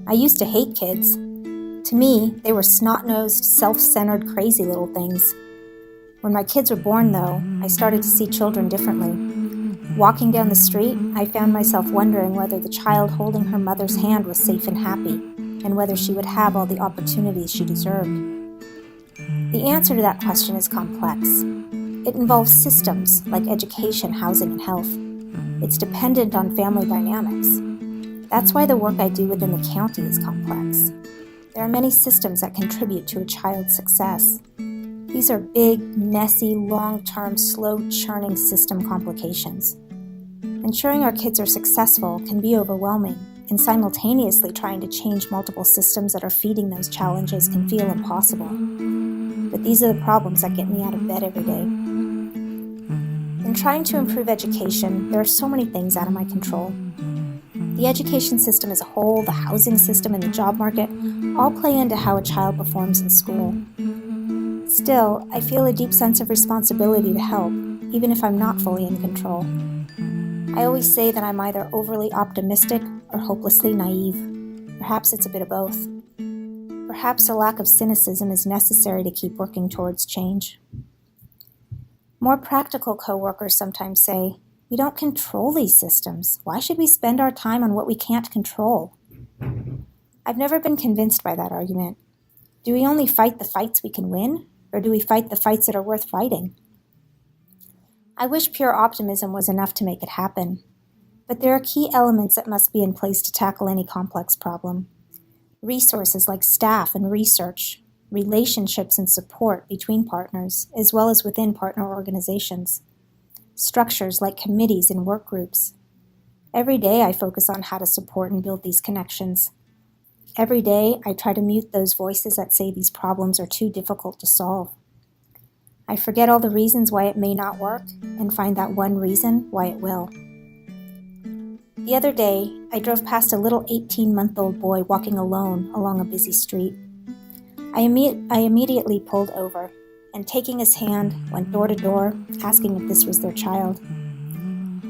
I used to hate kids. To me, they were snot-nosed, self-centered, crazy little things. When my kids were born, though, I started to see children differently. Walking down the street, I found myself wondering whether the child holding her mother's hand was safe and happy, and whether she would have all the opportunities she deserved. The answer to that question is complex. It involves systems like education, housing, and health. It's dependent on family dynamics. That's why the work I do within the county is complex. There are many systems that contribute to a child's success. These are big, messy, long-term, slow-churning system complications. Ensuring our kids are successful can be overwhelming, and simultaneously trying to change multiple systems that are feeding those challenges can feel impossible. But these are the problems that get me out of bed every day. In trying to improve education, there are so many things out of my control. The education system as a whole, the housing system, and the job market all play into how a child performs in school. Still, I feel a deep sense of responsibility to help, even if I'm not fully in control. I always say that I'm either overly optimistic or hopelessly naive. Perhaps it's a bit of both. Perhaps a lack of cynicism is necessary to keep working towards change. More practical coworkers sometimes say, "We don't control these systems. Why should we spend our time on what we can't control?" I've never been convinced by that argument. Do we only fight the fights we can win, or do we fight the fights that are worth fighting? I wish pure optimism was enough to make it happen, but there are key elements that must be in place to tackle any complex problem. Resources like staff and research, relationships and support between partners, as well as within partner organizations. Structures like committees and work groups. Every day I focus on how to support and build these connections. Every day I try to mute those voices that say these problems are too difficult to solve. I forget all the reasons why it may not work and find that one reason why it will. The other day, I drove past a little 18-month-old boy walking alone along a busy street. I immediately pulled over and, taking his hand, went door to door, asking if this was their child.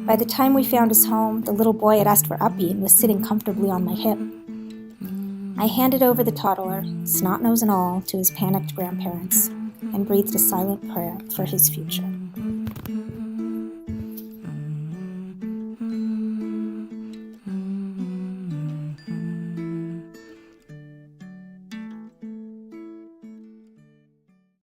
By the time we found his home, the little boy had asked for Uppy and was sitting comfortably on my hip. I handed over the toddler, snot nose and all, to his panicked grandparents and breathed a silent prayer for his future.